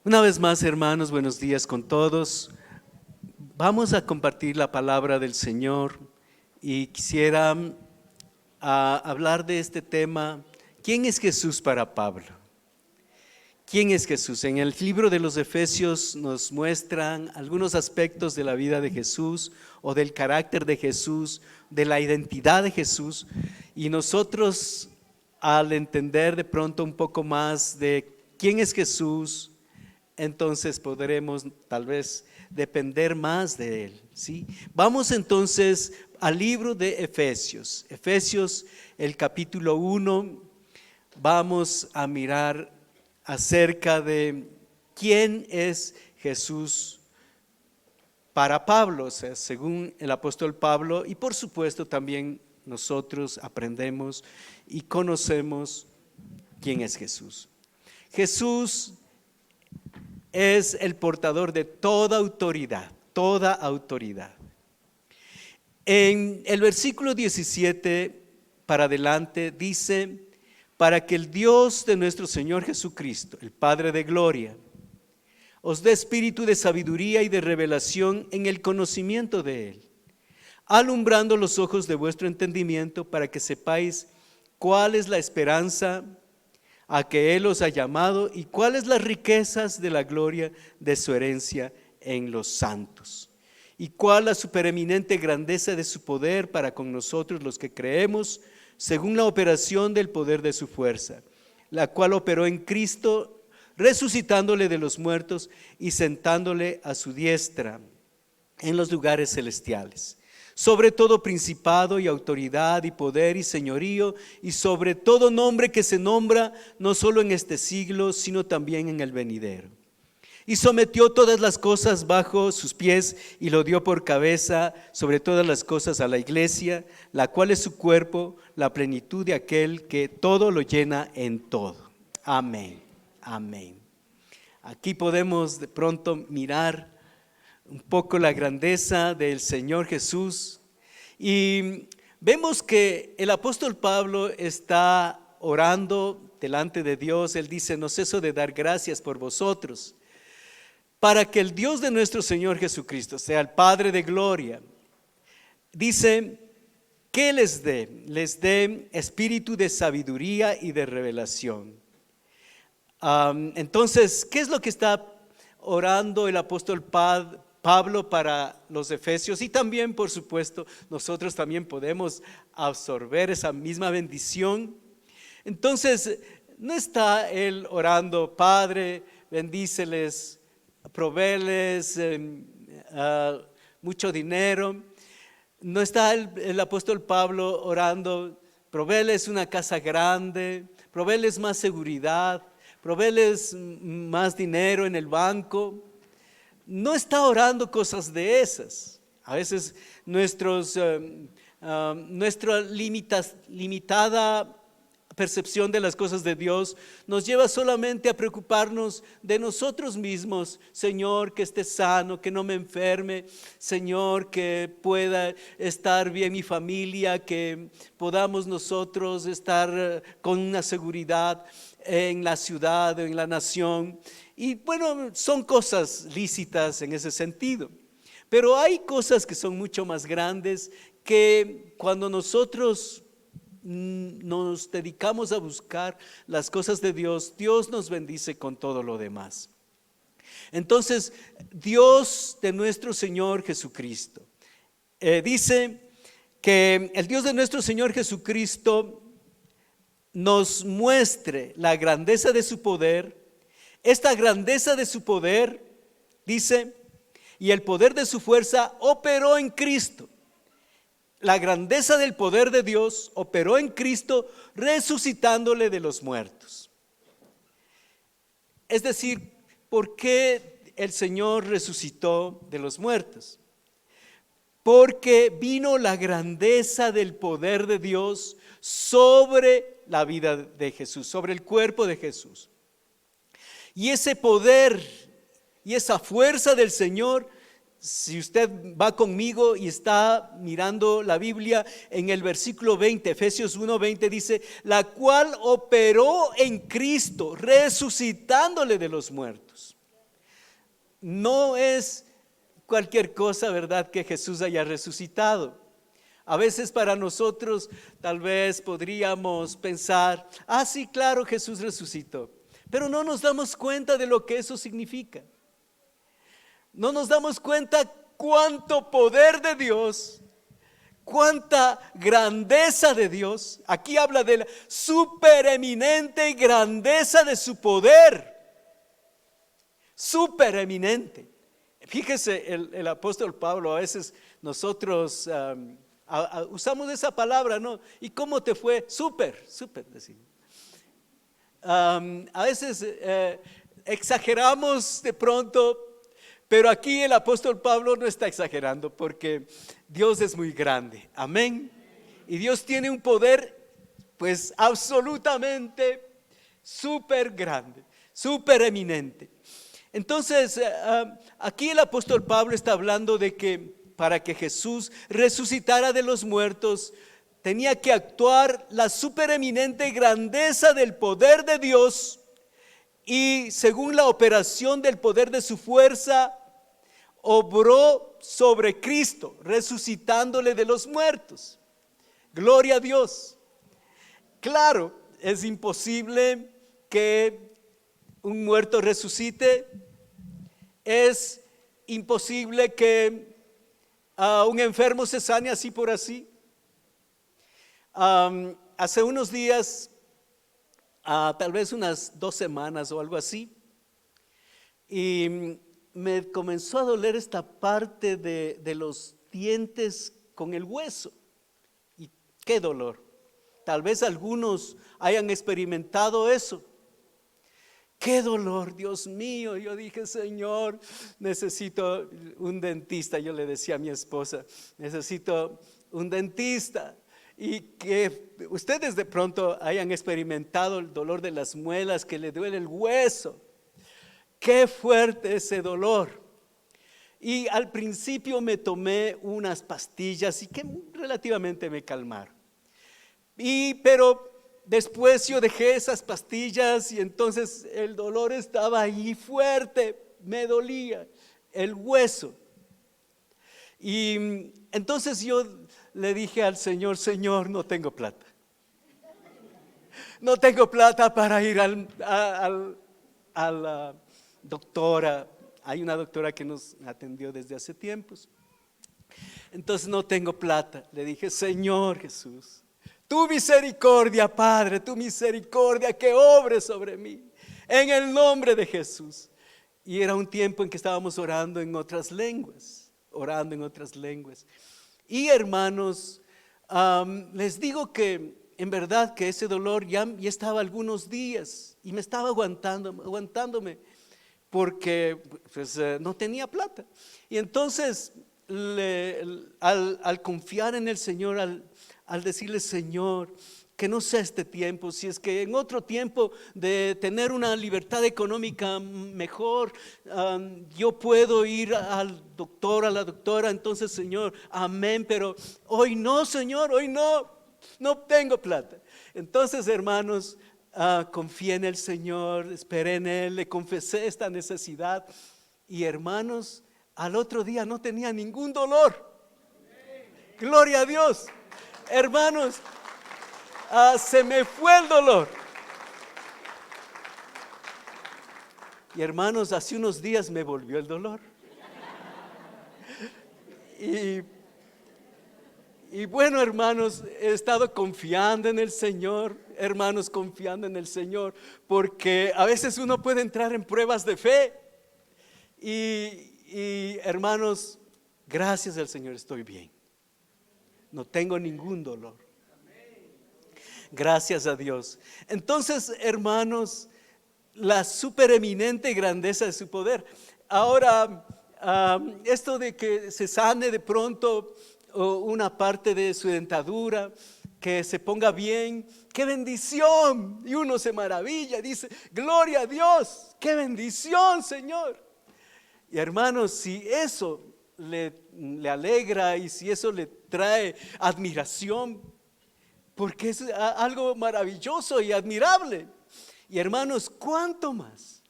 Una vez más, hermanos, buenos días con todos. Vamos a compartir la palabra del Señor y quisiera hablar de este tema. ¿Quién es Jesús para Pablo? ¿Quién es Jesús? En el libro de los Efesios nos muestran algunos aspectos de la vida de Jesús o del carácter de Jesús, de la identidad de Jesús, y nosotros, al entender de pronto un poco más de quién es Jesús, entonces podremos tal vez depender más de Él, ¿sí? Vamos entonces al libro de Efesios. Efesios, el capítulo 1, vamos a mirar acerca de quién es Jesús para Pablo, o sea, según el apóstol Pablo, y por supuesto también nosotros aprendemos y conocemos quién es Jesús. Jesús es el portador de toda autoridad, toda autoridad. En el versículo 17 para adelante dice: para que el Dios de nuestro Señor Jesucristo, el Padre de gloria, os dé espíritu de sabiduría y de revelación en el conocimiento de Él, alumbrando los ojos de vuestro entendimiento, para que sepáis cuál es la esperanza a que Él os ha llamado y cuáles las riquezas de la gloria de su herencia en los santos, y cuál la supereminente grandeza de su poder para con nosotros los que creemos, según la operación del poder de su fuerza, la cual operó en Cristo, resucitándole de los muertos y sentándole a su diestra en los lugares celestiales, sobre todo principado y autoridad y poder y señorío, y sobre todo nombre que se nombra no solo en este siglo, sino también en el venidero. Y sometió todas las cosas bajo sus pies y lo dio por cabeza sobre todas las cosas a la iglesia, la cual es su cuerpo, la plenitud de aquel que todo lo llena en todo. Amén, amén. Aquí podemos de pronto mirar un poco la grandeza del Señor Jesús, y vemos que el apóstol Pablo está orando delante de Dios. Él dice: no ceso de dar gracias por vosotros, para que el Dios de nuestro Señor Jesucristo, sea el Padre de gloria, dice que les dé espíritu de sabiduría y de revelación. Entonces, ¿qué es lo que está orando el apóstol Pablo para los efesios? Y también, por supuesto, nosotros también podemos absorber esa misma bendición. Entonces, no está él orando: Padre, bendíceles, provéeles mucho dinero. No está el apóstol Pablo orando: provéeles una casa grande, provéeles más seguridad, provéeles más dinero en el banco. No está orando cosas de esas. A veces nuestra limitada percepción de las cosas de Dios nos lleva solamente a preocuparnos de nosotros mismos. Señor, que esté sano, que no me enferme. Señor, que pueda estar bien mi familia, que podamos nosotros estar con una seguridad en la ciudad, en la nación. Y bueno, son cosas lícitas en ese sentido, pero hay cosas que son mucho más grandes, que cuando nosotros nos dedicamos a buscar las cosas de Dios, Dios nos bendice con todo lo demás. Entonces, Dios de nuestro Señor Jesucristo, dice que el Dios de nuestro Señor Jesucristo nos muestre la grandeza de su poder. Esta grandeza de su poder, dice, y el poder de su fuerza operó en Cristo. La grandeza del poder de Dios operó en Cristo, resucitándole de los muertos. Es decir, ¿por qué el Señor resucitó de los muertos? Porque vino la grandeza del poder de Dios sobre la vida de Jesús, sobre el cuerpo de Jesús. Y ese poder y esa fuerza del Señor, si usted va conmigo y está mirando la Biblia, en el versículo 20, Efesios 1:20 dice: la cual operó en Cristo, resucitándole de los muertos. no es cualquier cosa, ¿verdad?, que Jesús haya resucitado. A veces para nosotros tal vez podríamos pensar, sí, claro, Jesús resucitó, pero no nos damos cuenta de lo que eso significa. No nos damos cuenta cuánto poder de Dios, cuánta grandeza de Dios. Aquí habla de la supereminente grandeza de su poder. Supereminente. Fíjese, el apóstol Pablo, a veces nosotros usamos esa palabra, ¿no? ¿Y cómo te fue? Súper, decimos. A veces exageramos de pronto, pero aquí el apóstol Pablo no está exagerando, porque Dios es muy grande, amén. Y Dios tiene un poder pues absolutamente súper grande, súper eminente. Entonces aquí el apóstol Pablo está hablando de que para que Jesús resucitara de los muertos, tenía que actuar la supereminente grandeza del poder de Dios, y según la operación del poder de su fuerza, obró sobre Cristo, resucitándole de los muertos. Gloria a Dios. Claro, es imposible que un muerto resucite. Es imposible que un enfermo se sane así por así. Hace unos días, tal vez unas 2 semanas o algo así, y me comenzó a doler esta parte de los dientes con el hueso. Y qué dolor. Tal vez algunos hayan experimentado eso. Qué dolor, Dios mío. Yo dije, Señor, necesito un dentista. Yo le decía a mi esposa, necesito un dentista. Y que ustedes de pronto hayan experimentado el dolor de las muelas, que le duele el hueso. Qué fuerte ese dolor. Y al principio me tomé unas pastillas y que relativamente me calmaron. Pero después yo dejé esas pastillas y entonces el dolor estaba ahí fuerte, me dolía el hueso. Y entonces yo le dije al Señor, Señor, no tengo plata. No tengo plata para ir a la doctora. Hay una doctora que nos atendió desde hace tiempos. Entonces no tengo plata. Le dije, Señor Jesús, tu misericordia, Padre, tu misericordia que obre sobre mí, en el nombre de Jesús. Y era un tiempo en que estábamos orando en otras lenguas. Y hermanos, les digo que en verdad que ese dolor ya estaba algunos días y me estaba aguantándome porque pues, no tenía plata. Y entonces al confiar en el Señor, al decirle, Señor, que no sea este tiempo, si es que en otro tiempo de tener una libertad económica mejor, yo puedo ir al doctor, a la doctora, entonces Señor, amén, pero hoy no, Señor, hoy no tengo plata. Entonces, hermanos, confié en el Señor, esperé en Él, le confesé esta necesidad y hermanos, al otro día no tenía ningún dolor. Gloria a Dios. Hermanos, se me fue el dolor. Y hermanos, hace unos días me volvió el dolor. Y bueno, hermanos, he estado confiando en el Señor, hermanos, confiando en el Señor, porque a veces uno puede entrar en pruebas de fe. Y hermanos, gracias al Señor estoy bien. No tengo ningún dolor. Gracias a Dios. Entonces, hermanos, la supereminente grandeza de su poder. Ahora, esto de que se sane de pronto una parte de su dentadura, que se ponga bien, ¡qué bendición! Y uno se maravilla, dice, gloria a Dios, ¡qué bendición, Señor! Y hermanos, si eso le alegra y si eso le trae admiración, porque es algo maravilloso y admirable. Y hermanos, ¿cuánto más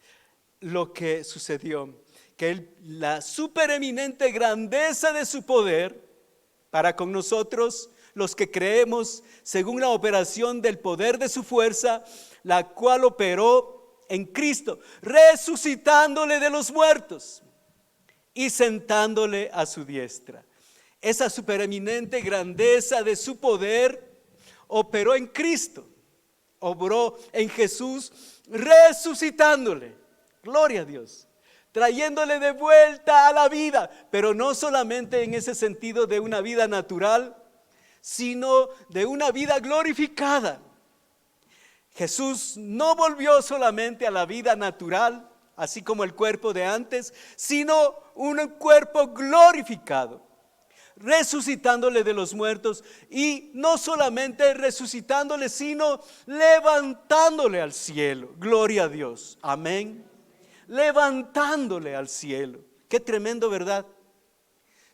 lo que sucedió? que la supereminente grandeza de su poder para con nosotros, los que creemos, según la operación del poder de su fuerza, la cual operó en Cristo, resucitándole de los muertos y sentándole a su diestra. Esa supereminente grandeza de su poder operó en Cristo, obró en Jesús, resucitándole, gloria a Dios, trayéndole de vuelta a la vida, pero no solamente en ese sentido de una vida natural, sino de una vida glorificada. Jesús no volvió solamente a la vida natural, así como el cuerpo de antes, sino un cuerpo glorificado, resucitándole de los muertos, y no solamente resucitándole, sino levantándole al cielo. Gloria a Dios, amén. Levantándole al cielo. Qué tremendo, ¿verdad?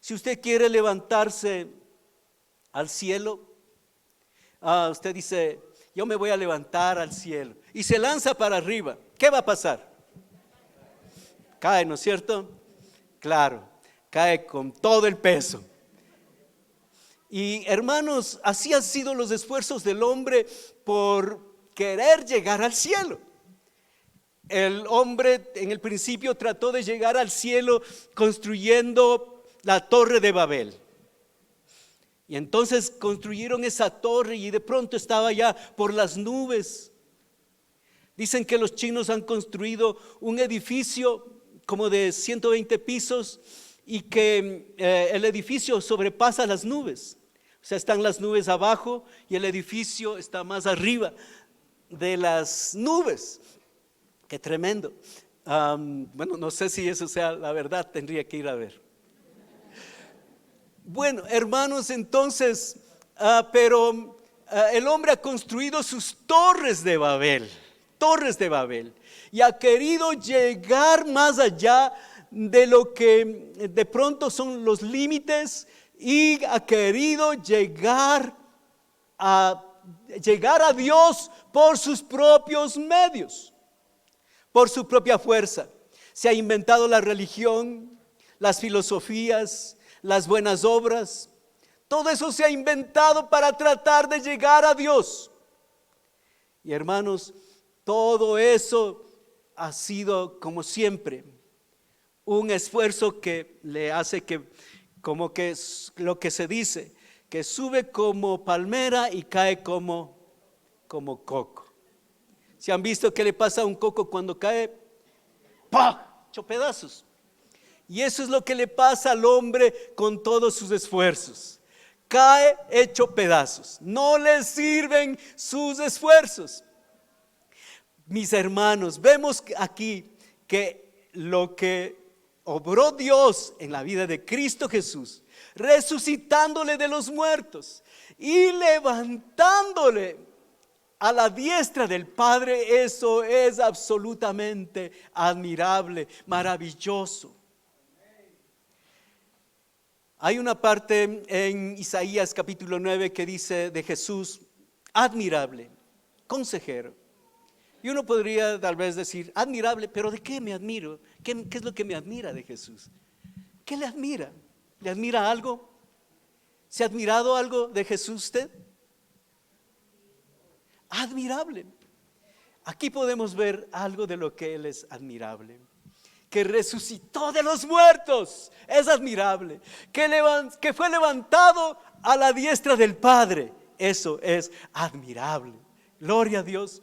Si usted quiere levantarse al cielo, usted dice: yo me voy a levantar al cielo, y se lanza para arriba. ¿Qué va a pasar? Cae, ¿no es cierto? Claro, cae con todo el peso. Y hermanos, así han sido los esfuerzos del hombre por querer llegar al cielo. El hombre en el principio trató de llegar al cielo construyendo la torre de Babel. Y entonces construyeron esa torre y de pronto estaba ya por las nubes. Dicen que los chinos han construido un edificio como de 120 pisos y que el edificio sobrepasa las nubes. O sea, están las nubes abajo y el edificio está más arriba de las nubes. Qué tremendo. Bueno, no sé si eso sea la verdad, tendría que ir a ver. Bueno, hermanos, entonces, pero el hombre ha construido sus torres de Babel, y ha querido llegar más allá de lo que de pronto son los límites, y ha querido llegar a Dios por sus propios medios, por su propia fuerza. Se ha inventado la religión, las filosofías, las buenas obras. Todo eso se ha inventado para tratar de llegar a Dios. Y hermanos, todo eso ha sido, como siempre, un esfuerzo que le hace que, como que es lo que se dice, que sube como palmera y cae como coco. ¿Se han visto qué le pasa a un coco cuando cae? ¡Pah! Hecho pedazos. Y eso es lo que le pasa al hombre con todos sus esfuerzos. Cae hecho pedazos. No le sirven sus esfuerzos. Mis hermanos, vemos aquí que lo que obró Dios en la vida de Cristo Jesús, resucitándole de los muertos y levantándole a la diestra del Padre, eso es absolutamente admirable, maravilloso. Hay una parte en Isaías capítulo 9 que dice de Jesús: admirable, consejero. Y uno podría tal vez decir: admirable, pero ¿de qué me admiro? ¿Qué es lo que me admira de Jesús? ¿Qué le admira? ¿Le admira algo? ¿Se ha admirado algo de Jesús usted? Admirable. Aquí podemos ver algo de lo que Él es admirable. Que resucitó de los muertos, es admirable. Que fue levantado a la diestra del Padre, eso es admirable. Gloria a Dios.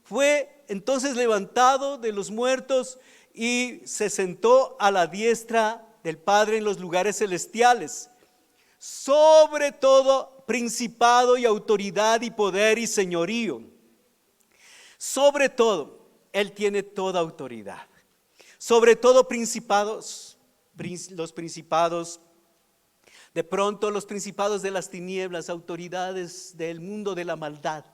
Fue entonces levantado de los muertos y se sentó a la diestra del Padre en los lugares celestiales, sobre todo principado y autoridad y poder y señorío. Sobre todo, Él tiene toda autoridad. Sobre todo principados, los principados, de pronto los principados de las tinieblas, autoridades del mundo de la maldad.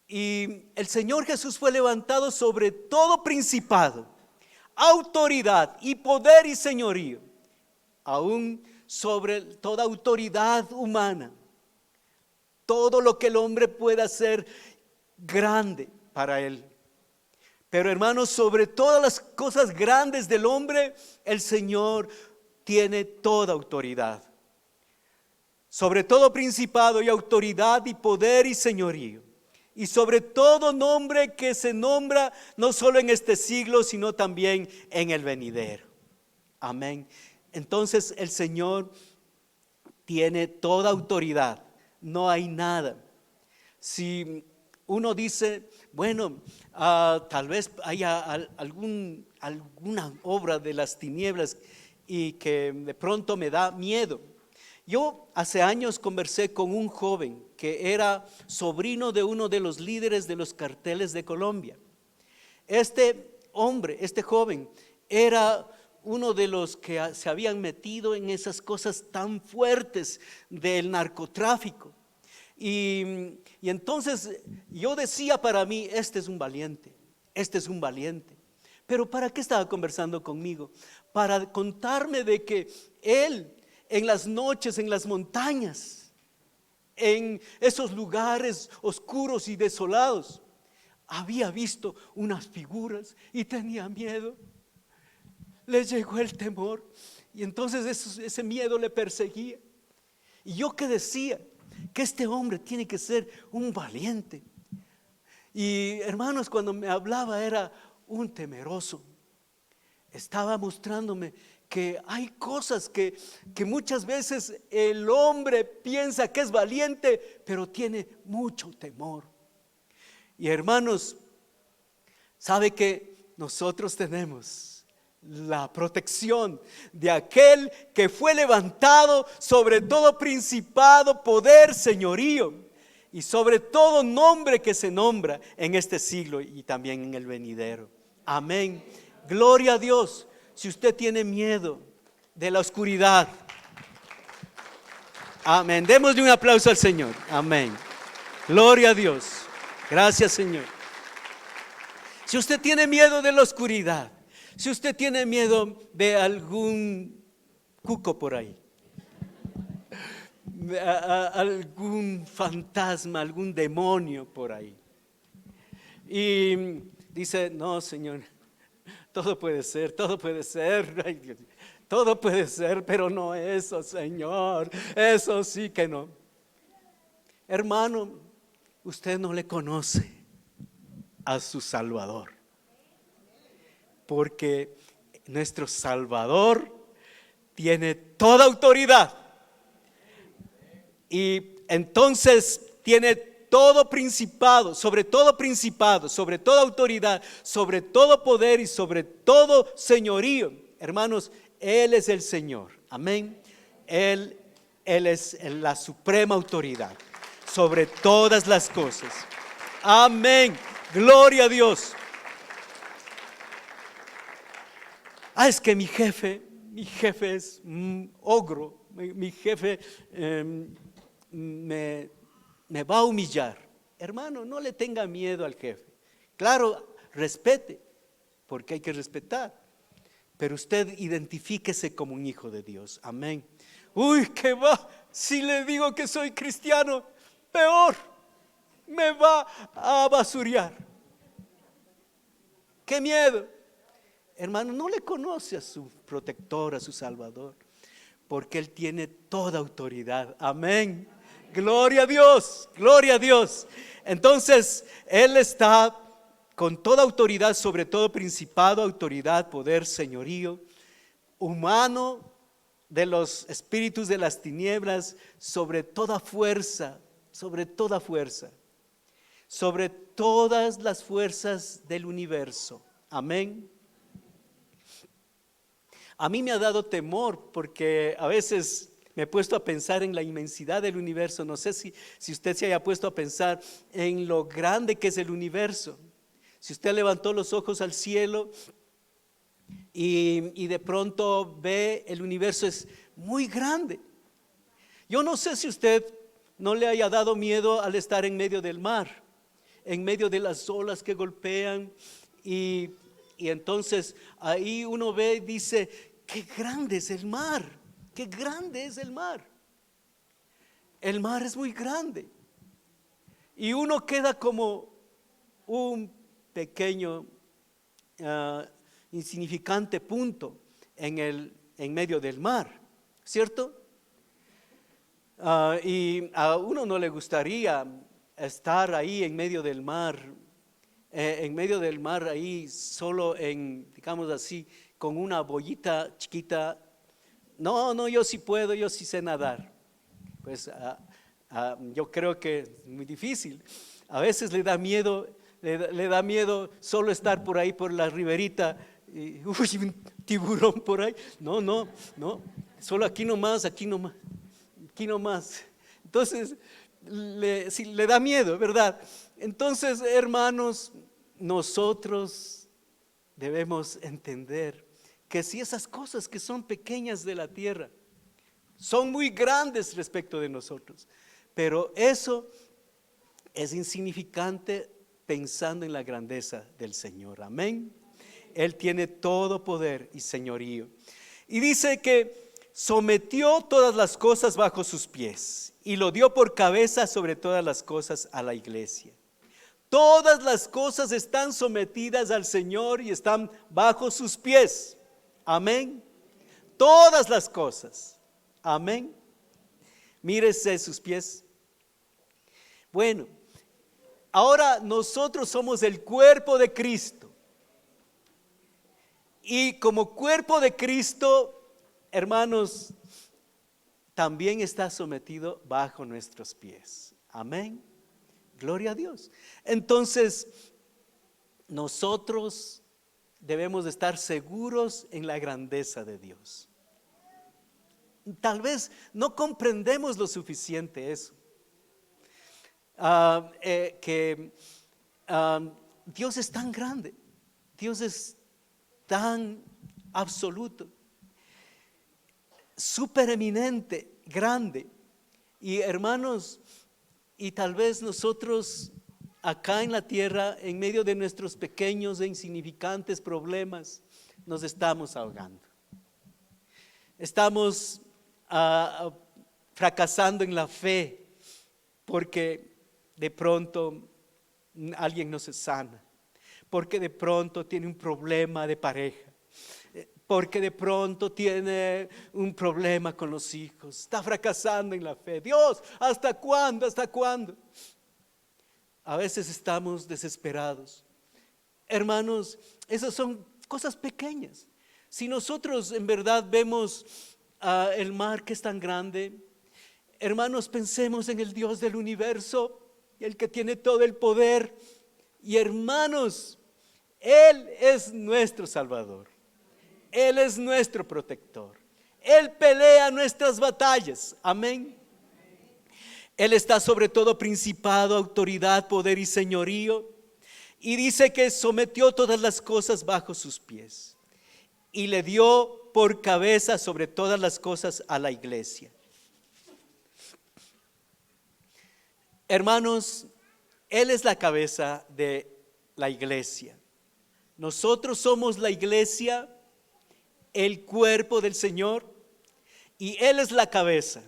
Y el Señor Jesús fue levantado sobre todo principado, autoridad y poder y señorío, aún sobre toda autoridad humana. Todo lo que el hombre pueda hacer grande para Él. Pero hermanos, sobre todas las cosas grandes del hombre, el Señor tiene toda autoridad. Sobre todo principado y autoridad y poder y señorío. Y sobre todo nombre que se nombra no solo en este siglo, sino también en el venidero. Amén. Entonces el Señor tiene toda autoridad. No hay nada. Si uno dice, bueno, tal vez haya alguna obra de las tinieblas y que de pronto me da miedo. Yo hace años conversé con un joven que era sobrino de uno de los líderes de los carteles de Colombia. Este hombre, este joven, era uno de los que se habían metido en esas cosas tan fuertes del narcotráfico. Y entonces yo decía para mí, este es un valiente, este es un valiente. Pero ¿para qué estaba conversando conmigo? Para contarme de que él en las noches, en las montañas, en esos lugares oscuros y desolados, había visto unas figuras y tenía miedo. Le llegó el temor y entonces ese miedo le perseguía. Y yo que decía que este hombre tiene que ser un valiente. Y hermanos, cuando me hablaba era un temeroso. Estaba mostrándome que hay cosas que muchas veces el hombre piensa que es valiente, pero tiene mucho temor. Y hermanos, ¿sabe que nosotros tenemos la protección de aquel que fue levantado sobre todo principado, poder, señorío y sobre todo nombre que se nombra en este siglo y también en el venidero? Amén. Gloria a Dios. Si usted tiene miedo de la oscuridad, amén, démosle un aplauso al Señor. Amén. Gloria a Dios. Gracias, Señor. Si usted tiene miedo de la oscuridad, si usted tiene miedo de algún cuco por ahí, algún fantasma, algún demonio por ahí, y dice, no, Señor, todo puede ser, ay, Dios, todo puede ser, pero no eso, Señor, eso sí que no. Hermano, usted no le conoce a su Salvador, porque nuestro Salvador tiene toda autoridad y entonces tiene todo principado, sobre toda autoridad, sobre todo poder y sobre todo señorío. Hermanos, Él es el Señor, amén. Él es la suprema autoridad sobre todas las cosas, amén. Gloria a Dios. Es que mi jefe es ogro, mi jefe me va a humillar. Hermano, no le tenga miedo al jefe. Claro, respete, porque hay que respetar. Pero usted identifíquese como un hijo de Dios. Amén. Uy, ¿qué va? Si le digo que soy cristiano, peor, me va a basurear. ¡Qué miedo! Hermano, no le conoce a su protector, a su Salvador, porque Él tiene toda autoridad. Amén. Gloria a Dios, gloria a Dios. Entonces, Él está con toda autoridad, sobre todo principado, autoridad, poder, señorío, humano, de los espíritus de las tinieblas, sobre toda fuerza, sobre todas las fuerzas del universo. Amén. A mí me ha dado temor porque a veces me he puesto a pensar en la inmensidad del universo. No sé si usted se haya puesto a pensar en lo grande que es el universo. Si usted levantó los ojos al cielo y de pronto ve el universo es muy grande. Yo no sé si usted no le haya dado miedo al estar en medio del mar, en medio de las olas que golpean y entonces ahí uno ve y dice, qué grande es el mar, qué grande es el mar. El mar es muy grande y uno queda como un pequeño insignificante punto en medio del mar, ¿cierto? Y a uno no le gustaría estar ahí en medio del mar, ahí solo digamos así, con una boyita chiquita. No, yo sí puedo, yo sí sé nadar. Pues yo creo que es muy difícil. A veces le da miedo solo estar por ahí por la riberita. Y, uy, un tiburón por ahí. No, solo aquí nomás. Entonces, sí, le da miedo, ¿verdad? Entonces, hermanos, nosotros debemos entender que si esas cosas que son pequeñas de la tierra son muy grandes respecto de nosotros, pero eso es insignificante pensando en la grandeza del Señor. Amén. Él tiene todo poder y señorío. Y dice que sometió todas las cosas bajo sus pies y lo dio por cabeza sobre todas las cosas a la iglesia. Todas las cosas están sometidas al Señor y están bajo sus pies. Amén. Todas las cosas. Amén. Mírese sus pies. Bueno, ahora nosotros somos el cuerpo de Cristo. Y como cuerpo de Cristo, hermanos, también está sometido bajo nuestros pies. Amén. Gloria a Dios. Entonces, nosotros debemos de estar seguros en la grandeza de Dios. Tal vez no comprendemos lo suficiente eso. Dios es tan grande, Dios es tan absoluto, supereminente, grande. Y hermanos, y tal vez nosotros acá en la tierra, en medio de nuestros pequeños e insignificantes problemas, nos estamos ahogando. Estamos fracasando en la fe porque de pronto alguien no se sana, porque de pronto tiene un problema de pareja, porque de pronto tiene un problema con los hijos, está fracasando en la fe. Dios, ¿hasta cuándo? ¿Hasta cuándo? A veces estamos desesperados. Hermanos, esas son cosas pequeñas. Si nosotros en verdad vemos el mar que es tan grande, hermanos, pensemos en el Dios del universo, el que tiene todo el poder. Y hermanos, Él es nuestro Salvador. Él es nuestro protector. Él pelea nuestras batallas. Amén. Él está sobre todo principado, autoridad, poder y señorío. Y dice que sometió todas las cosas bajo sus pies. Y le dio por cabeza sobre todas las cosas a la iglesia. Hermanos, Él es la cabeza de la iglesia. Nosotros somos la iglesia, el cuerpo del Señor, y Él es la cabeza.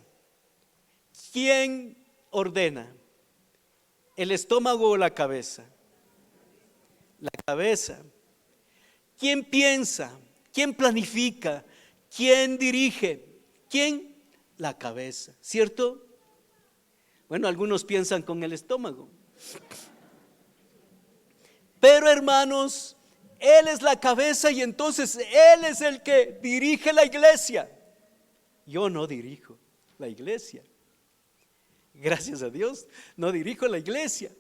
¿Quién ordena? ¿El estómago o la cabeza? La cabeza. ¿Quién piensa? ¿Quién planifica? ¿Quién dirige? ¿Quién? La cabeza, ¿cierto? Bueno, algunos piensan con el estómago. Pero hermanos, Él es la cabeza y entonces Él es el que dirige la iglesia. Yo no dirijo la iglesia. Gracias a Dios, no dirijo la iglesia.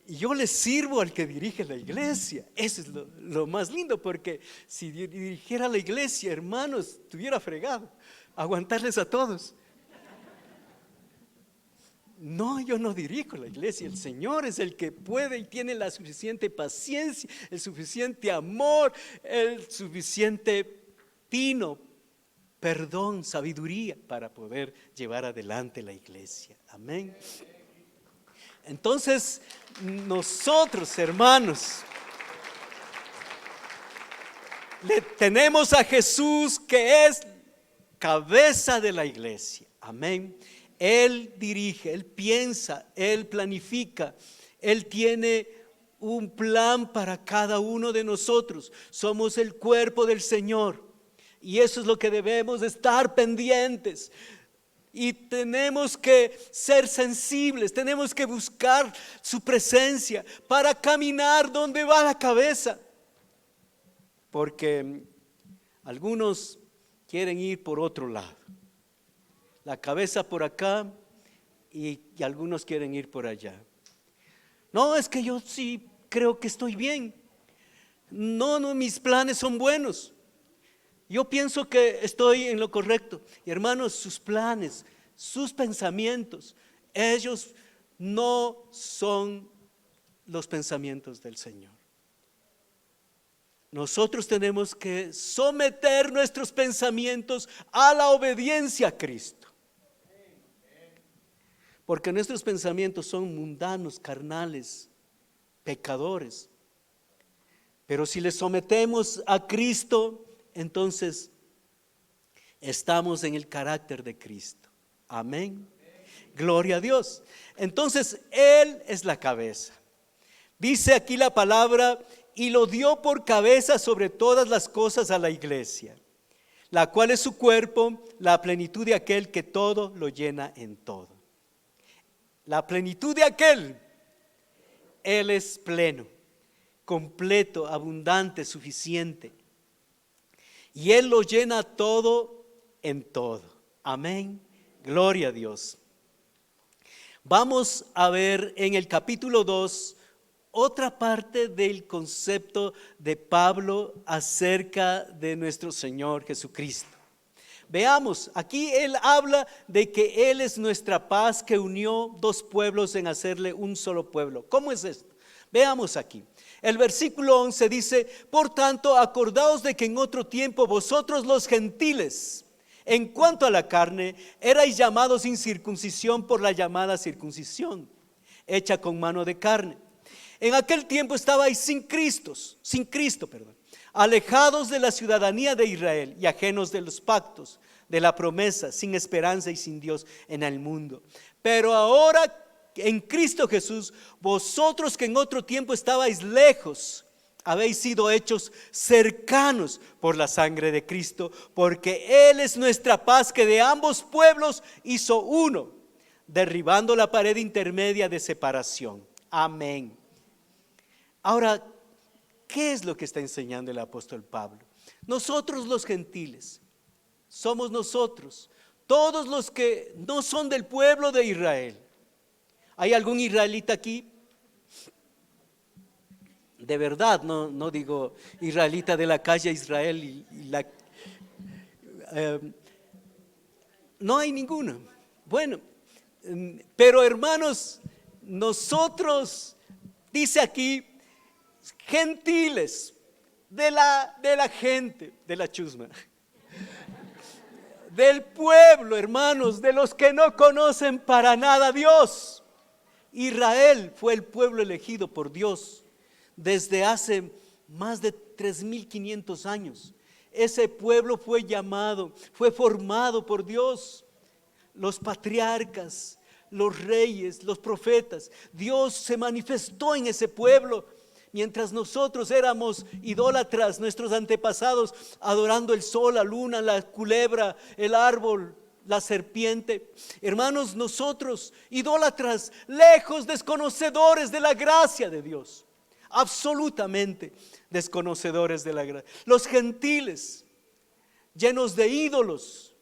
Yo le sirvo al que dirige la iglesia. Eso es lo más lindo, porque si dirigiera la iglesia, hermanos, estuviera fregado aguantarles a todos. No, yo no dirijo la iglesia. El Señor es el que puede y tiene la suficiente paciencia, el suficiente amor, el suficiente tino, perdón, sabiduría para poder llevar adelante la iglesia. Amén. Entonces, nosotros, hermanos, le tenemos a Jesús, que es cabeza de la iglesia. Amén. Él dirige, Él piensa, Él planifica, Él tiene un plan para cada uno de nosotros. Somos el cuerpo del Señor y eso es lo que debemos estar pendientes. Y tenemos que ser sensibles, tenemos que buscar su presencia para caminar donde va la cabeza. Porque algunos quieren ir por otro lado. La cabeza por acá y algunos quieren ir por allá. No, es que yo sí creo que estoy bien. No, mis planes son buenos. Yo pienso que estoy en lo correcto. Y hermanos, sus planes, sus pensamientos, ellos no son los pensamientos del Señor. Nosotros tenemos que someter nuestros pensamientos a la obediencia a Cristo. Porque nuestros pensamientos son mundanos, carnales, pecadores. Pero si les sometemos a Cristo, entonces estamos en el carácter de Cristo. Amén. Gloria a Dios. Entonces Él es la cabeza. Dice aquí la palabra, y lo dio por cabeza sobre todas las cosas a la iglesia, la cual es su cuerpo, la plenitud de aquel que todo lo llena en todo. La plenitud de aquel, Él es pleno, completo, abundante, suficiente. Y Él lo llena todo en todo. Amén. Gloria a Dios. Vamos a ver en el capítulo 2 otra parte del concepto de Pablo acerca de nuestro Señor Jesucristo. Veamos, aquí él habla de que Él es nuestra paz que unió dos pueblos en hacerle un solo pueblo. ¿Cómo es esto? Veamos aquí. El versículo 11 dice, por tanto, acordaos de que en otro tiempo vosotros los gentiles, en cuanto a la carne, erais llamados sin circuncisión por la llamada circuncisión, hecha con mano de carne. En aquel tiempo estabais sin Cristo, alejados de la ciudadanía de Israel y ajenos de los pactos, de la promesa, sin esperanza y sin Dios en el mundo. Pero ahora en Cristo Jesús, vosotros que en otro tiempo estabais lejos, habéis sido hechos cercanos por la sangre de Cristo, porque Él es nuestra paz que de ambos pueblos hizo uno, derribando la pared intermedia de separación. Amén. Ahora, ¿qué es lo que está enseñando el apóstol Pablo? Nosotros los gentiles, somos nosotros, todos los que no son del pueblo de Israel. ¿Hay algún israelita aquí? De verdad, no digo israelita de la calle Israel no hay ninguno. Bueno, pero hermanos, nosotros, dice aquí, gentiles de la gente, de la chusma, del pueblo, hermanos, de los que no conocen para nada a Dios. Israel fue el pueblo elegido por Dios desde hace más de 3,500 años. Ese pueblo fue llamado, fue formado por Dios. Los patriarcas, los reyes, los profetas, Dios se manifestó en ese pueblo. Mientras nosotros éramos idólatras, nuestros antepasados adorando el sol, la luna, la culebra, el árbol, la serpiente. Hermanos, nosotros idólatras, lejos, desconocedores de la gracia de Dios, absolutamente desconocedores de la gracia. Los gentiles, llenos de ídolos.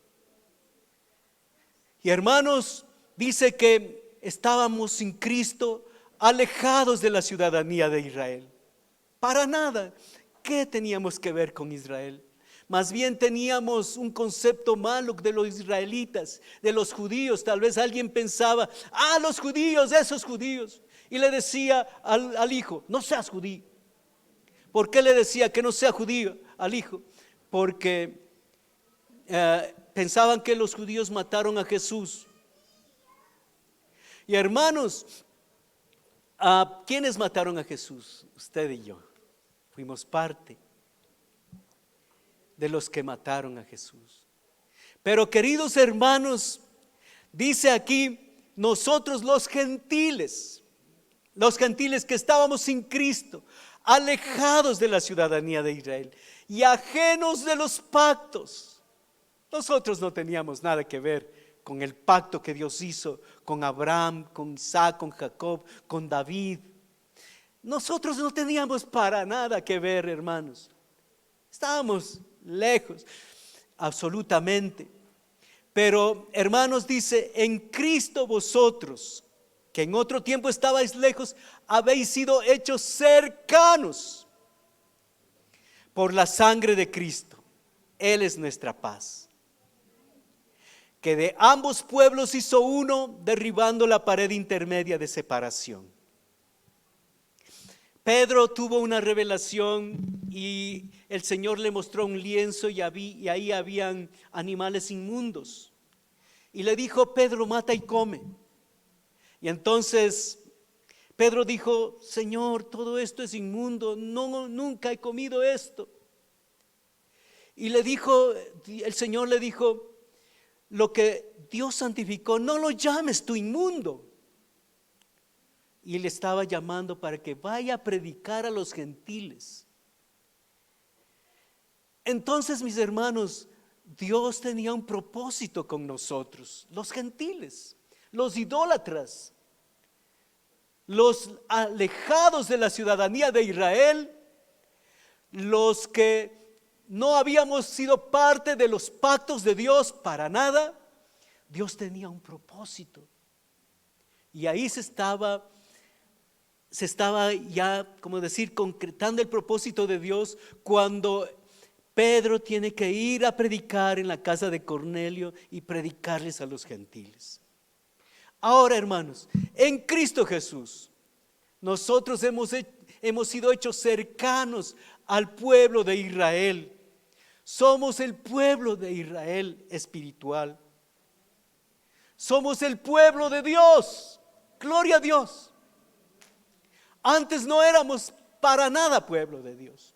Y hermanos, dice que estábamos sin Cristo, alejados de la ciudadanía de Israel. Para nada. ¿Qué teníamos que ver con Israel? Más bien teníamos un concepto malo de los israelitas, de los judíos. Tal vez alguien pensaba, los judíos, esos judíos. Y le decía al hijo, no seas judío. ¿Por qué le decía que no sea judío al hijo? Porque pensaban que los judíos mataron a Jesús. Y hermanos, ¿quiénes mataron a Jesús? Usted y yo. Fuimos parte de los que mataron a Jesús. Pero queridos hermanos, dice aquí, nosotros los gentiles, los gentiles que estábamos sin Cristo, alejados de la ciudadanía de Israel y ajenos de los pactos. Nosotros no teníamos nada que ver con el pacto que Dios hizo con Abraham, con Isaac, con Jacob, con David. Nosotros no teníamos para nada que ver, hermanos. Estábamos lejos, absolutamente. Pero, hermanos, dice, en Cristo vosotros, que en otro tiempo estabais lejos, habéis sido hechos cercanos por la sangre de Cristo. Él es nuestra paz, que de ambos pueblos hizo uno, derribando la pared intermedia de separación. Pedro tuvo una revelación y el Señor le mostró un lienzo y ahí habían animales inmundos. Y le dijo: Pedro, mata y come. Y entonces Pedro dijo: Señor, todo esto es inmundo, no, nunca he comido esto. Y el Señor le dijo: lo que Dios santificó, no lo llames tú inmundo. Y él estaba llamando para que vaya a predicar a los gentiles. Entonces, mis hermanos, Dios tenía un propósito con nosotros, los gentiles, los idólatras, los alejados de la ciudadanía de Israel, los que no habíamos sido parte de los pactos de Dios para nada. Dios tenía un propósito. Y ahí se estaba ya, como decir, concretando el propósito de Dios cuando Pedro tiene que ir a predicar en la casa de Cornelio y predicarles a los gentiles. Ahora, hermanos, en Cristo Jesús, nosotros hemos sido hechos cercanos al pueblo de Israel. Somos el pueblo de Israel espiritual. Somos el pueblo de Dios. Gloria a Dios. Antes no éramos para nada pueblo de Dios.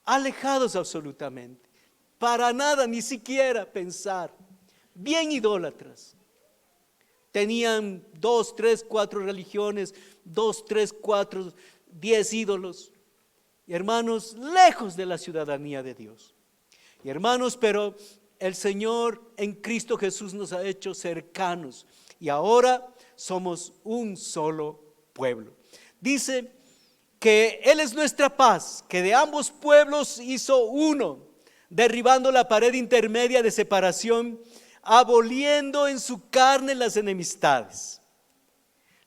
Alejados absolutamente. Para nada, ni siquiera pensar. Bien idólatras. Tenían 2, 3, 4 religiones, 2, 3, 4, 10 ídolos. Y hermanos, lejos de la ciudadanía de Dios. Y hermanos, pero el Señor en Cristo Jesús nos ha hecho cercanos. Y ahora somos un solo pueblo. Dice que Él es nuestra paz, que de ambos pueblos hizo uno, derribando la pared intermedia de separación, aboliendo en su carne las enemistades.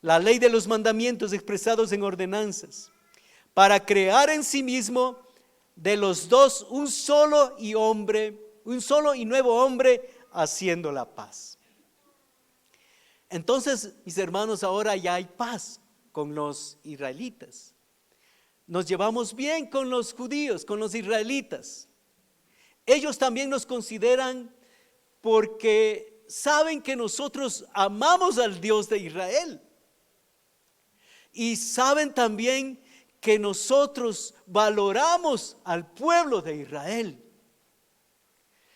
La ley de los mandamientos expresados en ordenanzas, para crear en sí mismo de los dos un solo y nuevo hombre, haciendo la paz. Entonces, mis hermanos, ahora ya hay paz con los israelitas. Nos llevamos bien con los judíos, con los israelitas. Ellos también nos consideran porque saben que nosotros amamos al Dios de Israel. Y saben también que nosotros valoramos al pueblo de Israel.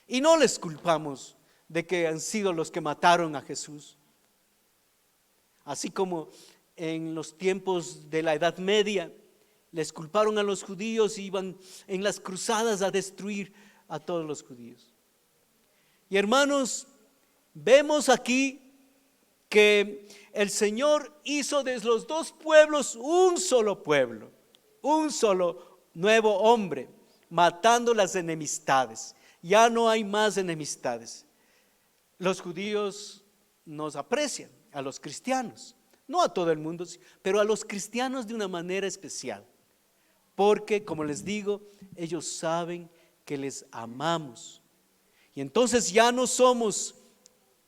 Y no les culpamos de que han sido los que mataron a Jesús. Así como en los tiempos de la Edad Media les culparon a los judíos y iban en las cruzadas a destruir a todos los judíos. Y hermanos, vemos aquí que el Señor hizo de los dos pueblos un solo pueblo, un solo nuevo hombre, matando las enemistades. Ya no hay más enemistades. Los judíos nos aprecian, a los cristianos, no a todo el mundo, pero a los cristianos de una manera especial, porque, como les digo, ellos saben que les amamos. Y entonces ya no somos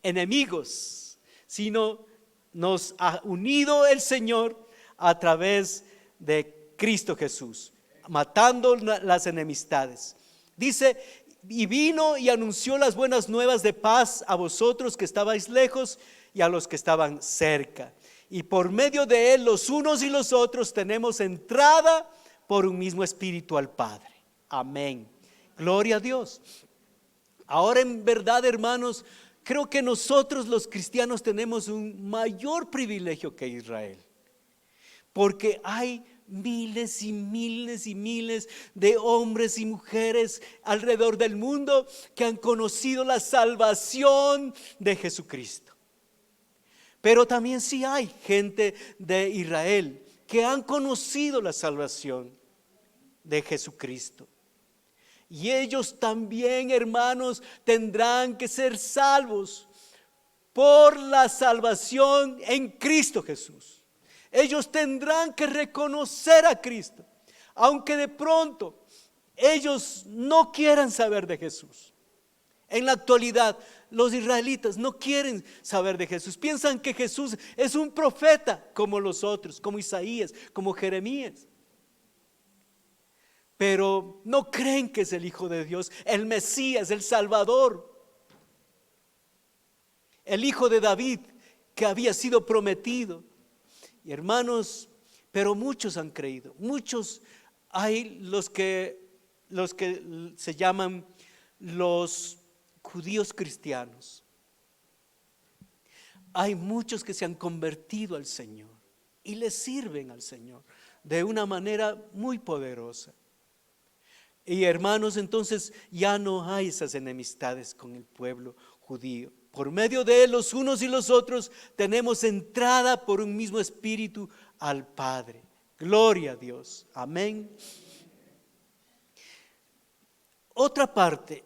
enemigos, sino nos ha unido el Señor a través de Cristo Jesús, matando las enemistades. Dice: y vino y anunció las buenas nuevas de paz a vosotros que estabais lejos y a los que estaban cerca. Y por medio de él, los unos y los otros, tenemos entrada por un mismo espíritu al Padre. Amén. Gloria a Dios. Ahora, en verdad, hermanos, creo que nosotros los cristianos tenemos un mayor privilegio que Israel. porque hay miles y miles y miles de hombres y mujeres alrededor del mundo que han conocido la salvación de Jesucristo. Pero también sí hay gente de Israel que han conocido la salvación de Jesucristo. Y ellos también, hermanos, tendrán que ser salvos por la salvación en Cristo Jesús. Ellos tendrán que reconocer a Cristo, aunque de pronto ellos no quieran saber de Jesús. En la actualidad, los israelitas no quieren saber de Jesús. Piensan que Jesús es un profeta como los otros, como Isaías, como Jeremías. Pero no creen que es el Hijo de Dios, el Mesías, el Salvador, el Hijo de David que había sido prometido. Y hermanos, pero muchos han creído. Muchos, hay los que se llaman los judíos cristianos. Hay muchos que se han convertido al Señor y le sirven al Señor de una manera muy poderosa. Y hermanos, entonces ya no hay esas enemistades con el pueblo judío. Por medio de él, los unos y los otros tenemos entrada por un mismo espíritu al Padre. Gloria a Dios. Amén. Otra parte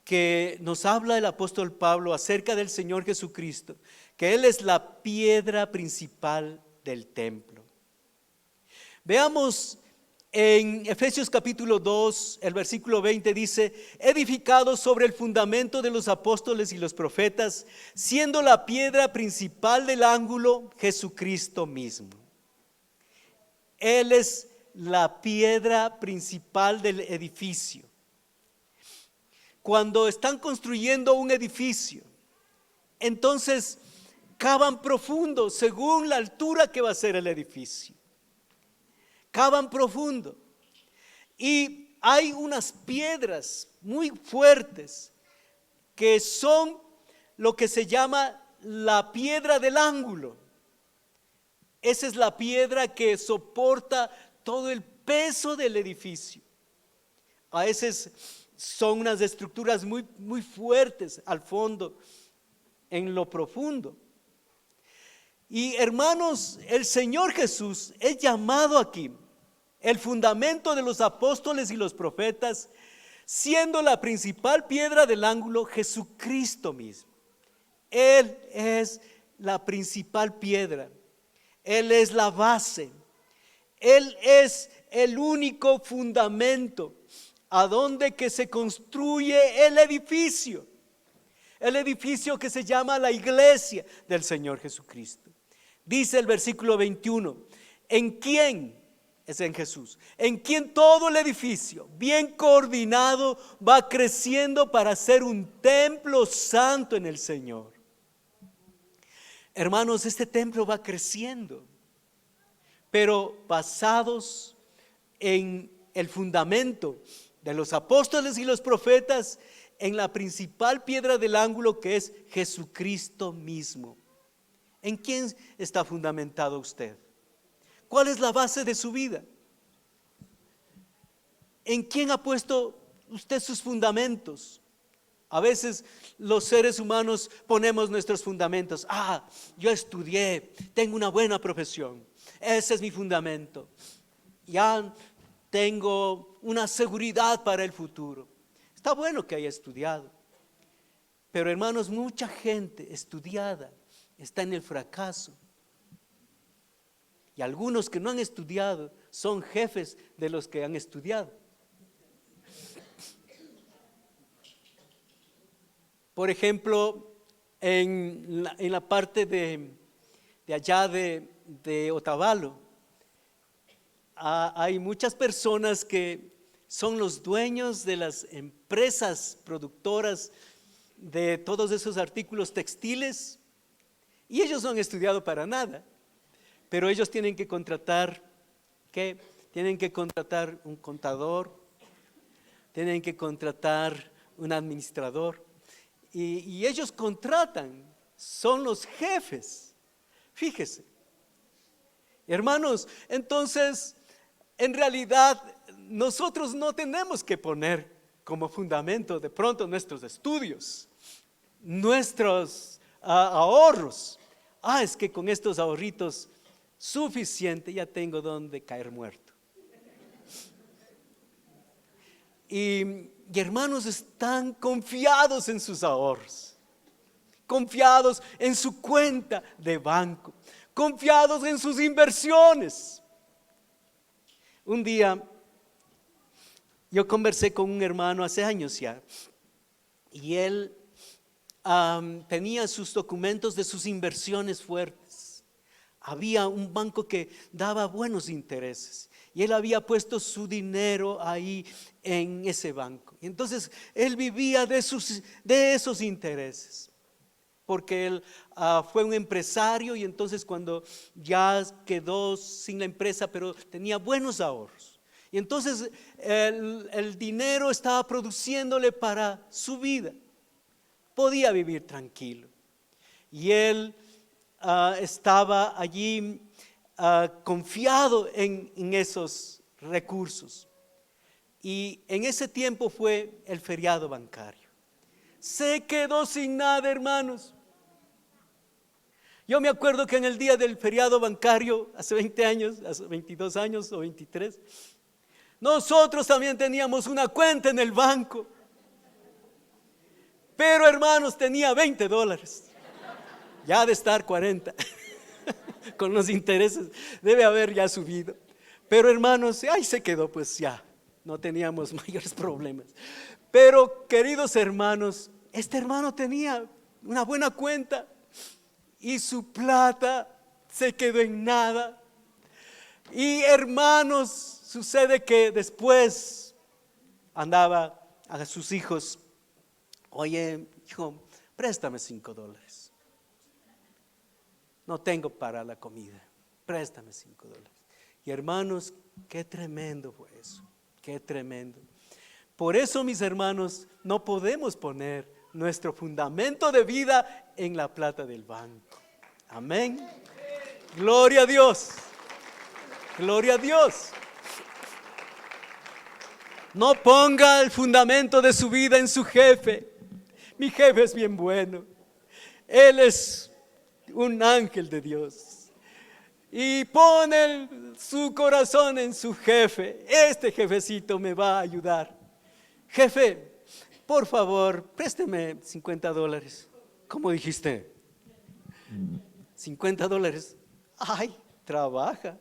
que nos habla el apóstol Pablo acerca del Señor Jesucristo, que Él es la piedra principal del templo. Veamos en Efesios capítulo 2, el versículo 20 dice: edificado sobre el fundamento de los apóstoles y los profetas, siendo la piedra principal del ángulo Jesucristo mismo. Él es la piedra principal del edificio. Cuando están construyendo un edificio, entonces cavan profundo según la altura que va a ser el edificio. Cavan profundo. Y hay unas piedras muy fuertes que son lo que se llama la piedra del ángulo. Esa es la piedra que soporta todo el peso del edificio. A veces son unas estructuras muy, muy fuertes al fondo, en lo profundo. Y hermanos, el Señor Jesús es llamado aquí el fundamento de los apóstoles y los profetas, siendo la principal piedra del ángulo Jesucristo mismo. Él es la principal piedra. Él es la base. Él es el único fundamento a donde que se construye el edificio que se llama la iglesia del Señor Jesucristo. Dice el versículo 21, ¿en quién? Es en Jesús. En quien todo el edificio, bien coordinado, va creciendo para ser un templo santo en el Señor. Hermanos, este templo va creciendo, pero basados en el fundamento de los apóstoles y los profetas, en la principal piedra del ángulo que es Jesucristo mismo. ¿En quién está fundamentado usted? ¿Cuál es la base de su vida? ¿En quién ha puesto usted sus fundamentos? A veces los seres humanos ponemos nuestros fundamentos. Yo estudié, tengo una buena profesión, ese es mi fundamento. Ya tengo una seguridad para el futuro. Está bueno que haya estudiado, pero hermanos, mucha gente estudiada está en el fracaso. Y algunos que no han estudiado son jefes de los que han estudiado. Por ejemplo, en la parte de allá de Otavalo, hay muchas personas que son los dueños de las empresas productoras de todos esos artículos textiles, y ellos no han estudiado para nada, pero ellos tienen que contratar, ¿qué? Tienen que contratar un contador, tienen que contratar un administrador, y ellos contratan, son los jefes, fíjese. Hermanos, entonces, en realidad, nosotros no tenemos que poner como fundamento de pronto nuestros estudios, nuestros ahorros. Es que con estos ahorritos suficiente ya tengo donde caer muerto. Y hermanos, están confiados en sus ahorros, confiados en su cuenta de banco, confiados en sus inversiones. Un día yo conversé con un hermano hace años ya, y él tenía sus documentos de sus inversiones fuertes. Había un banco que daba buenos intereses y él había puesto su dinero ahí en ese banco. Y entonces él vivía de esos intereses, porque él fue un empresario, y entonces cuando ya quedó sin la empresa, pero tenía buenos ahorros, y entonces el dinero estaba produciéndole para su vida, podía vivir tranquilo. Y él estaba allí confiado en esos recursos. Y en ese tiempo fue el feriado bancario. Se quedó sin nada, hermanos. Yo me acuerdo que en el día del feriado bancario, hace 20 años, hace 22 años o 23, nosotros también teníamos una cuenta en el banco. Pero hermanos, tenía $20. Ya de estar 40. Con los intereses debe haber ya subido. Pero hermanos, ahí se quedó, pues ya no teníamos mayores problemas. Pero queridos hermanos, este hermano tenía una buena cuenta y su plata se quedó en nada. Y hermanos, sucede que después andaba a sus hijos: oye, hijo, préstame $5. No tengo para la comida, préstame $5. Y hermanos, qué tremendo fue eso, qué tremendo. Por eso, mis hermanos, no podemos poner nuestro fundamento de vida en la plata del banco. Amén. Gloria a Dios. Gloria a Dios. No ponga el fundamento de su vida en su jefe. Mi jefe es bien bueno. Él es un ángel de Dios. Y pone su corazón en su jefe. Este jefecito me va a ayudar. Jefe, por favor, présteme $50. ¿Cómo dijiste? $50. Ay, trabaja.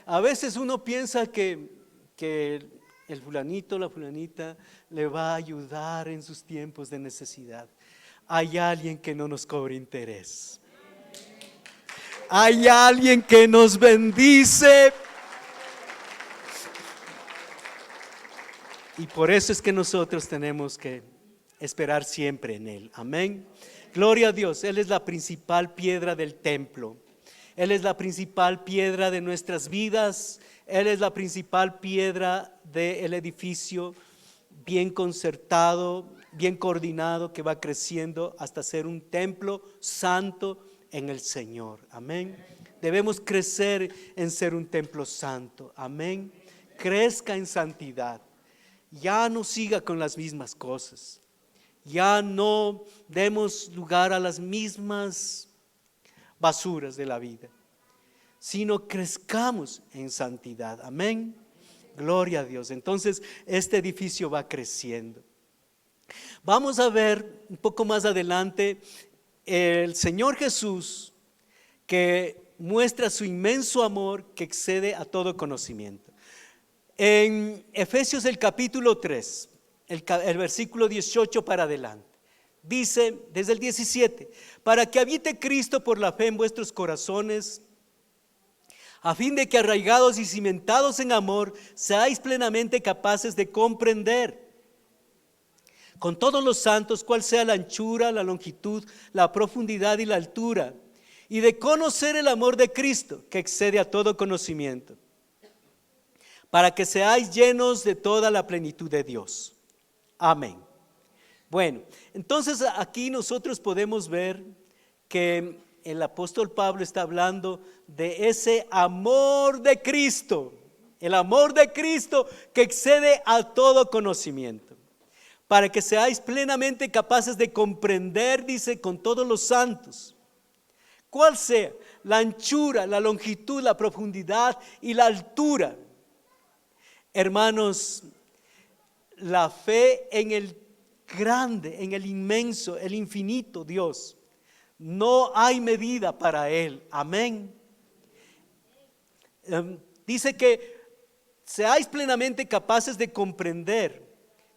A veces uno piensa que el fulanito, la fulanita le va a ayudar en sus tiempos de necesidad. Hay alguien que no nos cobra interés. Hay alguien que nos bendice. Y por eso es que nosotros tenemos que esperar siempre en Él. Amén. Gloria a Dios. Él es la principal piedra del templo. Él es la principal piedra de nuestras vidas. Él es la principal piedra del edificio, bien concertado, bien coordinado, que va creciendo hasta ser un templo santo en el Señor. Amén. Debemos crecer en ser un templo santo. Amén. Crezca en santidad. Ya no siga con las mismas cosas. Ya no demos lugar a las mismas basuras de la vida, sino crezcamos en santidad. Amén. Gloria a Dios. Entonces este edificio va creciendo. Vamos a ver un poco más adelante el Señor Jesús, que muestra su inmenso amor que excede a todo conocimiento. En Efesios el capítulo 3, el versículo 18 para adelante, dice desde el 17: para que habite Cristo por la fe en vuestros corazones, a fin de que arraigados y cimentados en amor, seáis plenamente capaces de comprender con todos los santos cuál sea la anchura, la longitud, la profundidad y la altura, y de conocer el amor de Cristo, que excede a todo conocimiento, para que seáis llenos de toda la plenitud de Dios. Amén. Bueno, entonces aquí nosotros podemos ver que el apóstol Pablo está hablando de ese amor de Cristo, el amor de Cristo que excede a todo conocimiento, para que seáis plenamente capaces de comprender, dice, con todos los santos, cuál sea la anchura, la longitud, la profundidad y la altura. Hermanos, la fe en el grande, en el inmenso, el infinito Dios, no hay medida para Él. Amén. Dice que seáis plenamente capaces de comprender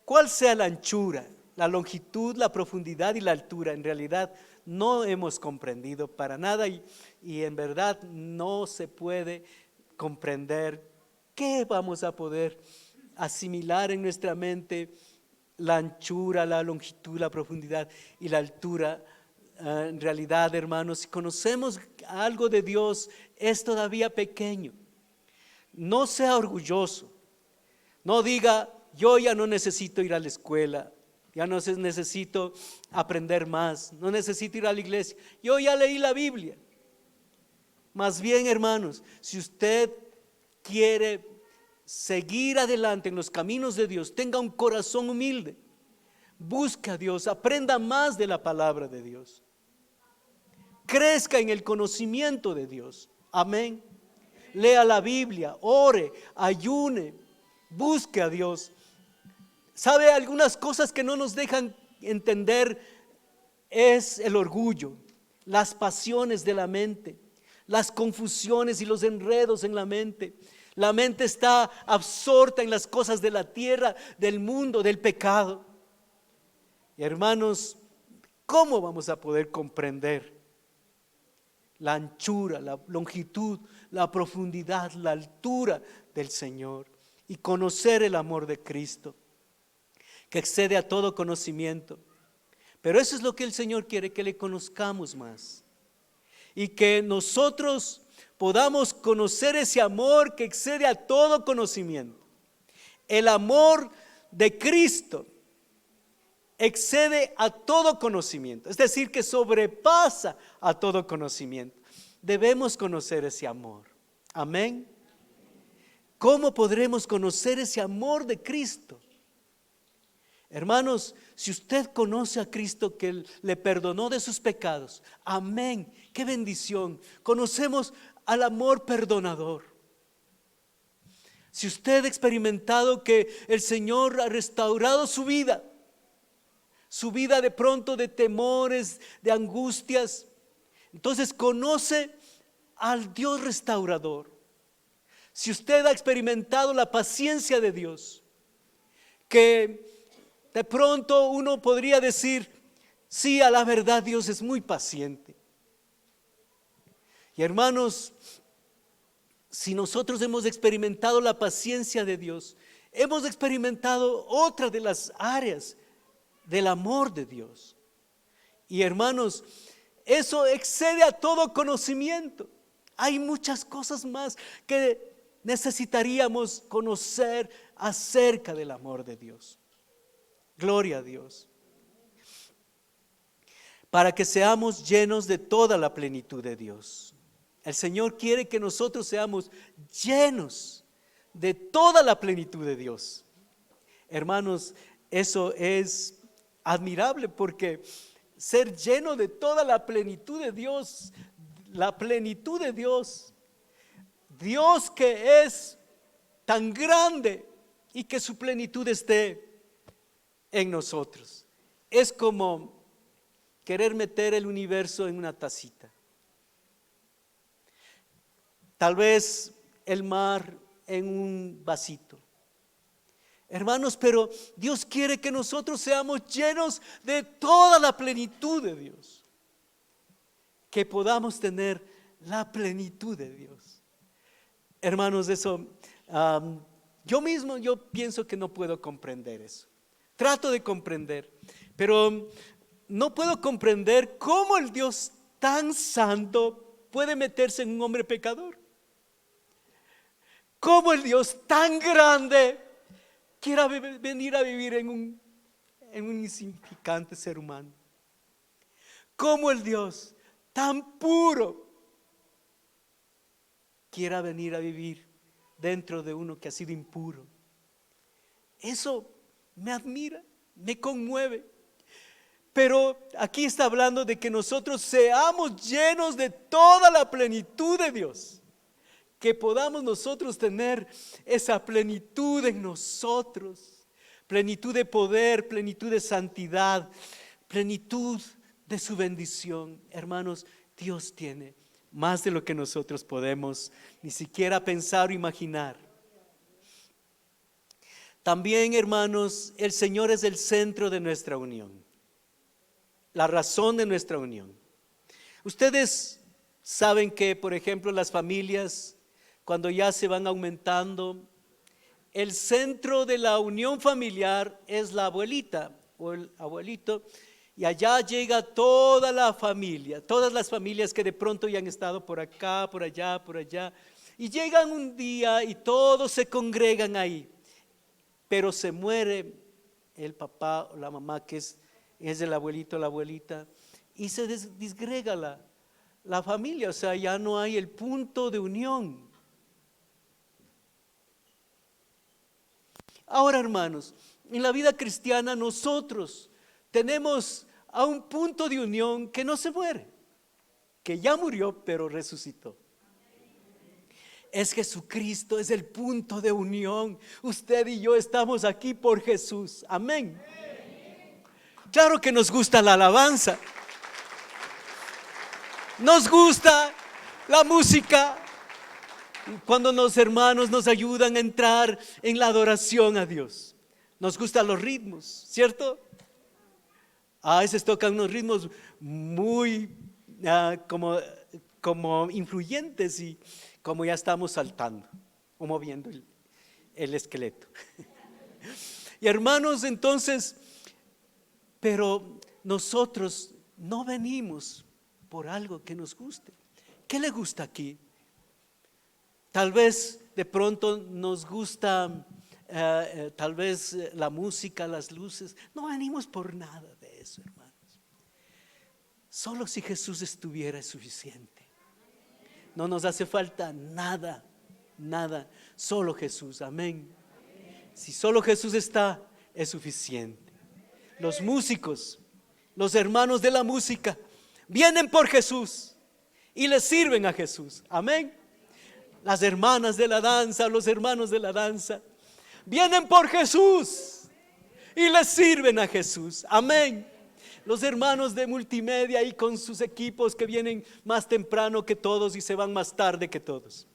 cuál sea la anchura, la longitud, la profundidad y la altura. En realidad no hemos comprendido para nada y en verdad no se puede comprender. ¿Qué vamos a poder asimilar en nuestra mente? La anchura, la longitud, la profundidad y la altura. En realidad, hermanos, si conocemos algo de Dios, es todavía pequeño. No sea orgulloso. No diga, yo ya no necesito ir a la escuela, ya no necesito aprender más, no necesito ir a la iglesia, yo ya leí la Biblia. Más bien, hermanos, si usted quiere seguir adelante en los caminos de Dios, tenga un corazón humilde, busque a Dios, aprenda más de la palabra de Dios, crezca en el conocimiento de Dios. Amén. Lea la Biblia, ore, ayune, busque a Dios. ¿Sabe? Algunas cosas que no nos dejan entender es el orgullo, las pasiones de la mente, las confusiones y los enredos en la mente. La mente está absorta en las cosas de la tierra, del mundo, del pecado. Y hermanos, ¿cómo vamos a poder comprender la anchura, la longitud, la profundidad, la altura del Señor y conocer el amor de Cristo, que excede a todo conocimiento? Pero eso es lo que el Señor quiere, que le conozcamos más y que nosotros podamos conocer ese amor que excede a todo conocimiento. El amor de Cristo excede a todo conocimiento, es decir, que sobrepasa a todo conocimiento. Debemos conocer ese amor. Amén. ¿Cómo podremos conocer ese amor de Cristo? Hermanos, si usted conoce a Cristo que le perdonó de sus pecados, amén, qué bendición. Conocemos al amor perdonador. Si usted ha experimentado que el Señor ha restaurado su vida de pronto de temores, de angustias, entonces conoce al Dios restaurador. Si usted ha experimentado la paciencia de Dios, que de pronto uno podría decir, sí, a la verdad Dios es muy paciente. Y hermanos, si nosotros hemos experimentado la paciencia de Dios, hemos experimentado otra de las áreas del amor de Dios. Y hermanos, eso excede a todo conocimiento. Hay muchas cosas más que necesitaríamos conocer acerca del amor de Dios. Gloria a Dios. Para que seamos llenos de toda la plenitud de Dios. El Señor quiere que nosotros seamos llenos de toda la plenitud de Dios. Hermanos, eso es admirable, porque ser lleno de toda la plenitud de Dios, la plenitud de Dios, Dios que es tan grande y que su plenitud esté en nosotros, es como querer meter el universo en una tacita. Tal vez el mar en un vasito. Hermanos, pero Dios quiere que nosotros seamos llenos de toda la plenitud de Dios. Que podamos tener la plenitud de Dios. Hermanos, eso, yo pienso que no puedo comprender eso. Trato de comprender, pero no puedo comprender cómo el Dios tan santo puede meterse en un hombre pecador. Cómo el Dios tan grande quiera venir a vivir en un insignificante ser humano. Cómo el Dios tan puro, quiera venir a vivir dentro de uno que ha sido impuro. Eso me admira, me conmueve. Pero aquí está hablando de que nosotros seamos llenos de toda la plenitud de Dios. Que podamos nosotros tener esa plenitud en nosotros. Plenitud de poder, plenitud de santidad, plenitud de su bendición. Hermanos, Dios tiene más de lo que nosotros podemos ni siquiera pensar o imaginar. También, hermanos, el Señor es el centro de nuestra unión, la razón de nuestra unión. Ustedes saben que, por ejemplo, las familias, cuando ya se van aumentando, el centro de la unión familiar es la abuelita o el abuelito, y allá llega toda la familia, todas las familias que de pronto ya han estado por acá, por allá, y llegan un día y todos se congregan ahí, pero se muere el papá o la mamá que es el abuelito o la abuelita, y se disgrega la familia, o sea, ya no hay el punto de unión. Ahora, hermanos, en la vida cristiana nosotros tenemos a un punto de unión que no se muere, que ya murió pero resucitó. Es Jesucristo, es el punto de unión. Usted y yo estamos aquí por Jesús. Amén. Claro que nos gusta la alabanza, nos gusta la música, cuando los hermanos nos ayudan a entrar en la adoración a Dios. Nos gustan los ritmos, ¿cierto? A veces tocan unos ritmos muy como influyentes, y como ya estamos saltando o moviendo el esqueleto. Y hermanos, entonces, pero nosotros no venimos por algo que nos guste. ¿Qué le gusta aquí? Tal vez de pronto nos gusta tal vez la música, las luces. No venimos por nada de eso, hermanos. Solo si Jesús estuviera es suficiente. No nos hace falta nada, nada. Solo Jesús, amén. Si solo Jesús está, es suficiente. Los músicos, los hermanos de la música, vienen por Jesús y le sirven a Jesús, amén. Las hermanas de la danza, los hermanos de la danza, vienen por Jesús y le sirven a Jesús, amén. Los hermanos de multimedia y con sus equipos que vienen más temprano que todos y se van más tarde que todos.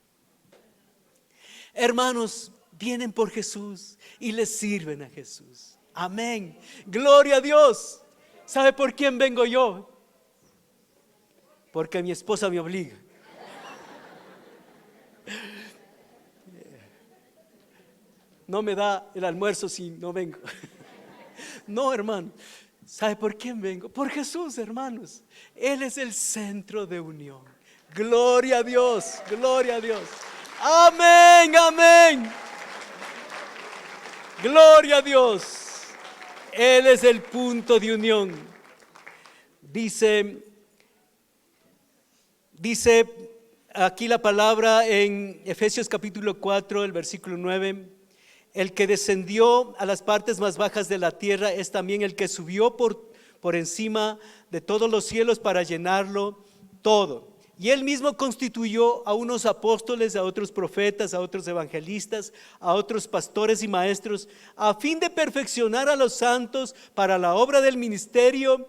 Hermanos, vienen por Jesús y le sirven a Jesús, amén. Gloria a Dios. ¿Sabe por quién vengo yo? Porque mi esposa me obliga. No me da el almuerzo si no vengo. No, hermano. ¿Sabe por quién vengo? Por Jesús, hermanos. Él es el centro de unión. Gloria a Dios, gloria a Dios. Amén, amén. Gloria a Dios. Él es el punto de unión. Dice aquí la palabra en Efesios capítulo 4, el versículo 9. El que descendió a las partes más bajas de la tierra es también el que subió por encima de todos los cielos para llenarlo todo. Y él mismo constituyó a unos apóstoles, a otros profetas, a otros evangelistas, a otros pastores y maestros, a fin de perfeccionar a los santos para la obra del ministerio,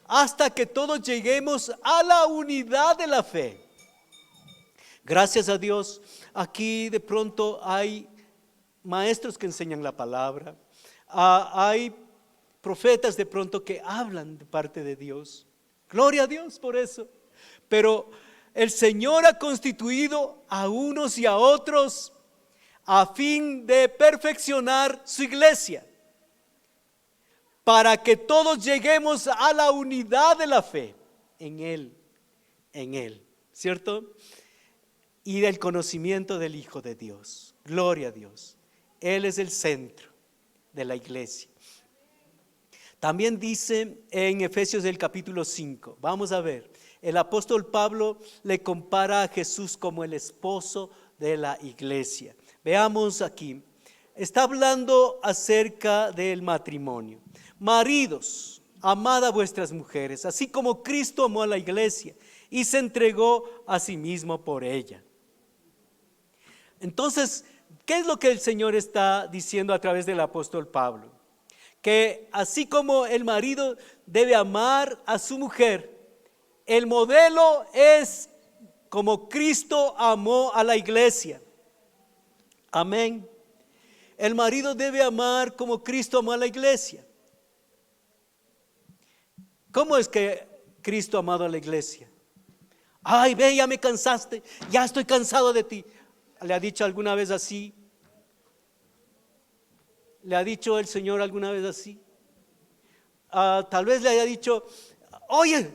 hasta que todos lleguemos a la unidad de la fe. Gracias a Dios, aquí de pronto hay maestros que enseñan la palabra, hay profetas de pronto que hablan de parte de Dios. Gloria a Dios por eso. Pero el Señor ha constituido a unos y a otros a fin de perfeccionar su iglesia, para que todos lleguemos a la unidad de la fe en Él, ¿cierto? Y del conocimiento del Hijo de Dios. Gloria a Dios. Él es el centro de la iglesia. También dice en Efesios del capítulo 5, vamos a ver, el apóstol Pablo le compara a Jesús como el esposo de la iglesia. Veamos aquí, está hablando acerca del matrimonio. Maridos, amad a vuestras mujeres, así como Cristo amó a la iglesia y se entregó a sí mismo por ella. Entonces, ¿qué es lo que el Señor está diciendo a través del apóstol Pablo? Que así como el marido debe amar a su mujer, el modelo es como Cristo amó a la iglesia. Amén. El marido debe amar como Cristo amó a la iglesia. ¿Cómo es que Cristo ha amado a la iglesia? Ay, ve, ya me cansaste, ya estoy cansado de ti. ¿Le ha dicho alguna vez así? ¿Le ha dicho el Señor alguna vez así? Tal vez le haya dicho, oye,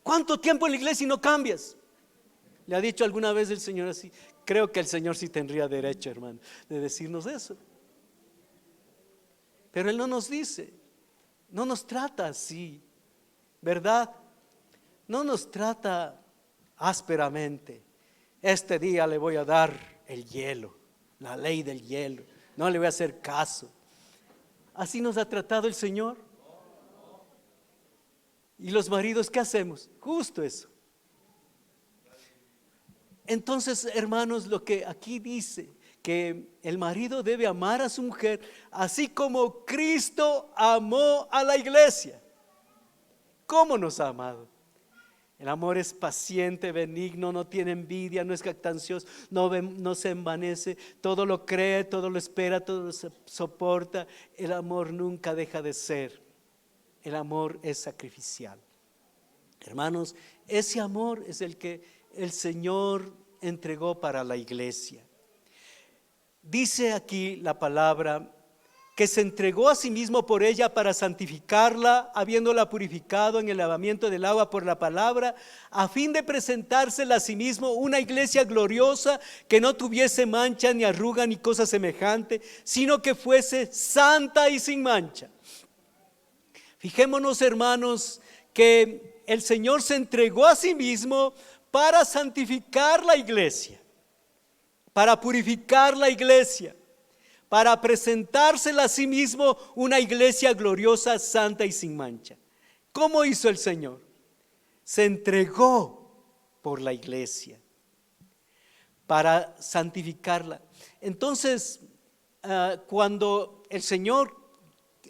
¿cuánto tiempo en la iglesia y no cambias? ¿Le ha dicho alguna vez el Señor así? Creo que el Señor sí tendría derecho, hermano, de decirnos eso. Pero Él no nos dice, no nos trata así, ¿verdad? No nos trata ásperamente. Este día le voy a dar el hielo, la ley del hielo, no le voy a hacer caso. ¿Así nos ha tratado el Señor? ¿Y los maridos qué hacemos? Justo eso. Entonces, hermanos, lo que aquí dice, que el marido debe amar a su mujer, así como Cristo amó a la iglesia. ¿Cómo nos ha amado? El amor es paciente, benigno, no tiene envidia, no es jactancioso, no se envanece, todo lo cree, todo lo espera, todo lo soporta. El amor nunca deja de ser. El amor es sacrificial. Hermanos, ese amor es el que el Señor entregó para la iglesia. Dice aquí la palabra que se entregó a sí mismo por ella para santificarla, habiéndola purificado en el lavamiento del agua por la palabra, a fin de presentársela a sí mismo una iglesia gloriosa, que no tuviese mancha ni arruga ni cosa semejante, sino que fuese santa y sin mancha. Fijémonos, hermanos, que el Señor se entregó a sí mismo para santificar la iglesia, para purificar la iglesia, para presentársela a sí mismo una iglesia gloriosa, santa y sin mancha. ¿Cómo hizo el Señor? Se entregó por la iglesia para santificarla. Entonces, cuando el Señor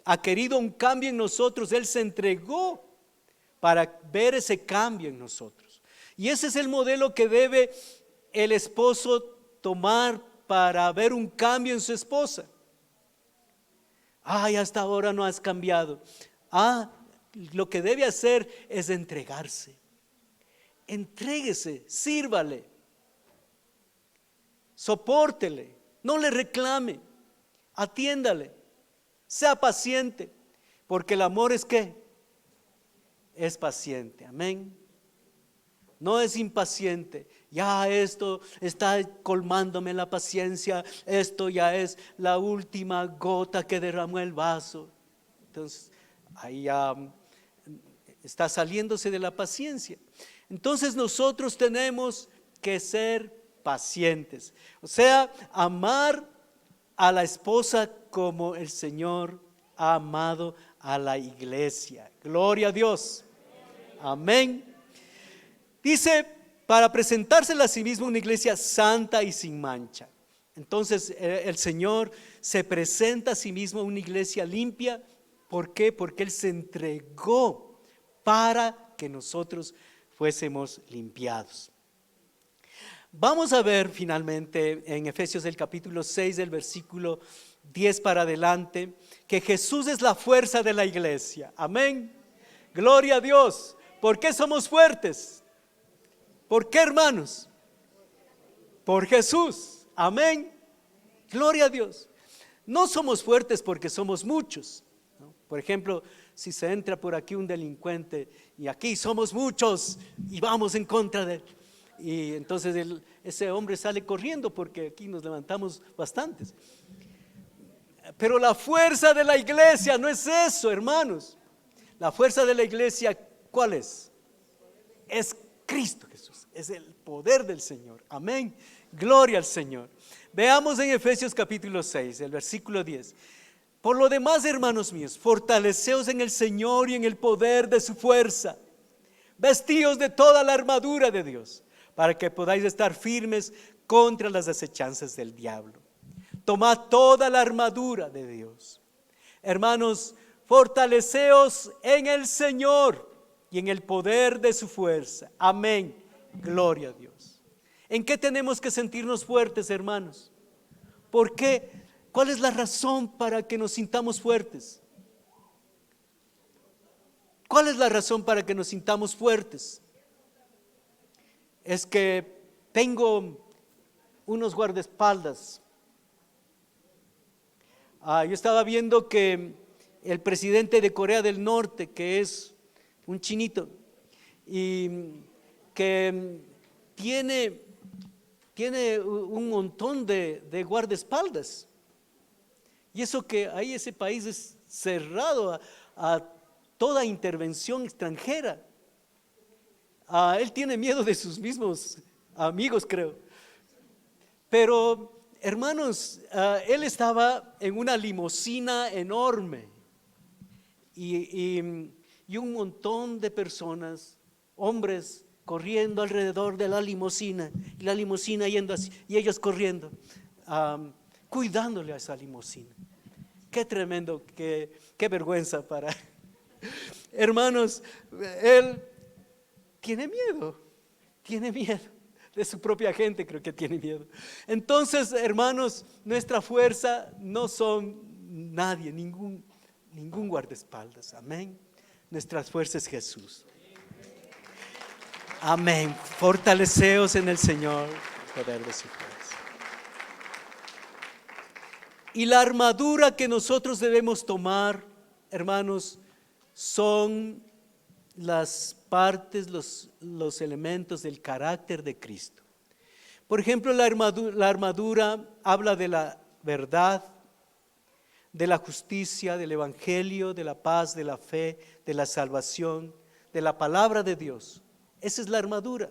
ha querido un cambio en nosotros, Él se entregó para ver ese cambio en nosotros. Y ese es el modelo que debe el esposo tomar para ver un cambio en su esposa. Ay, hasta ahora no has cambiado. Lo que debe hacer es entregarse. Entréguese, sírvale, sopórtele, no le reclame, atiéndale, sea paciente, porque el amor es ¿qué? Es paciente, amén. No es impaciente. Ya esto está colmándome la paciencia, esto ya es la última gota que derramó el vaso. Entonces, ahí ya está saliéndose de la paciencia. Entonces nosotros tenemos que ser pacientes, o sea, amar a la esposa como el Señor ha amado a la iglesia. Gloria a Dios. Amén. Dice, para presentársela a sí mismo una iglesia santa y sin mancha. Entonces el Señor se presenta a sí mismo una iglesia limpia. ¿Por qué? Porque Él se entregó para que nosotros fuésemos limpiados. Vamos a ver finalmente en Efesios el capítulo 6 del versículo 10 para adelante, que Jesús es la fuerza de la iglesia. Amén. Gloria a Dios. ¿Por qué somos fuertes? ¿Por qué, hermanos? Por Jesús. Amén. Gloria a Dios. No somos fuertes porque somos muchos, ¿no? Por ejemplo, si se entra por aquí un delincuente y aquí somos muchos y vamos en contra de él, y entonces ese hombre sale corriendo porque aquí nos levantamos bastantes. Pero la fuerza de la iglesia no es eso, hermanos. La fuerza de la iglesia, ¿cuál es? Es Cristo Jesús. Es el poder del Señor. Amén. Gloria al Señor. Veamos en Efesios capítulo 6, el versículo 10. Por lo demás, hermanos míos, fortaleceos en el Señor y en el poder de su fuerza. Vestíos de toda la armadura de Dios, para que podáis estar firmes contra las acechanzas del diablo. Tomad toda la armadura de Dios. Hermanos, fortaleceos en el Señor y en el poder de su fuerza. Amén. Gloria a Dios. ¿En qué tenemos que sentirnos fuertes, hermanos? ¿Por qué? ¿Cuál es la razón para que nos sintamos fuertes? ¿Cuál es la razón para que nos sintamos fuertes? Es que tengo unos guardaespaldas. Yo estaba viendo que el presidente de Corea del Norte, que es un chinito, y que tiene un montón de guardaespaldas. Y eso que ahí ese país es cerrado a toda intervención extranjera. Él tiene miedo de sus mismos amigos, creo. Pero, hermanos, él estaba en una limusina enorme y un montón de personas, hombres, corriendo alrededor de la limusina, y la limusina yendo así, y ellos corriendo, cuidándole a esa limusina. Qué tremendo, qué vergüenza para... Hermanos, él tiene miedo de su propia gente, creo que tiene miedo. Entonces, hermanos, nuestra fuerza no son nadie, ningún guardaespaldas, amén. Nuestra fuerza es Jesús. Amén. Fortaleceos en el Señor, el poder de su fuerza. Y la armadura que nosotros debemos tomar, hermanos, son las partes, los elementos del carácter de Cristo. Por ejemplo, la armadura habla de la verdad, de la justicia, del evangelio, de la paz, de la fe, de la salvación, de la palabra de Dios. Esa es la armadura.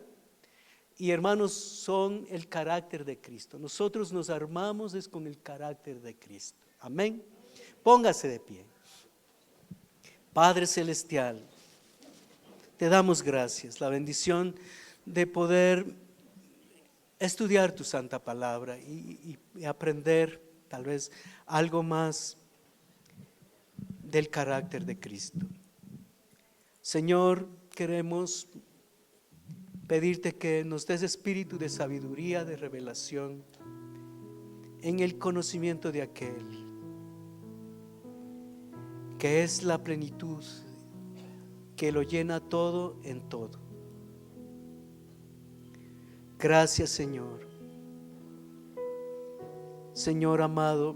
Y hermanos, son el carácter de Cristo. Nosotros nos armamos es con el carácter de Cristo. Amén. Póngase de pie. Padre celestial, te damos gracias, la bendición de poder estudiar tu santa palabra y aprender tal vez algo más del carácter de Cristo. Señor, queremos pedirte que nos des espíritu de sabiduría, de revelación, en el conocimiento de aquel que es la plenitud, que lo llena todo en todo. Gracias, Señor. Señor amado,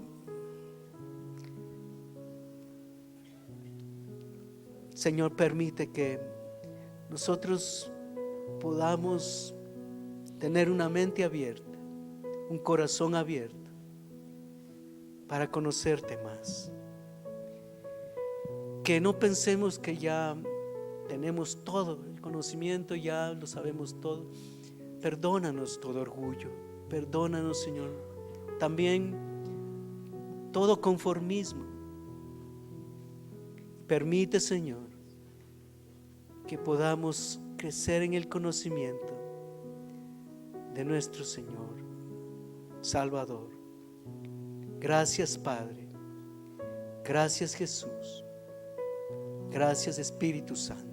Señor, permite que nosotros podamos tener una mente abierta, un corazón abierto para conocerte más. Que no pensemos que ya tenemos todo el conocimiento, ya lo sabemos todo. Perdónanos todo orgullo, perdónanos, Señor, también todo conformismo. Permite, Señor, que podamos crecer en el conocimiento de nuestro Señor Salvador. Gracias, Padre. Gracias, Jesús. Gracias, Espíritu Santo.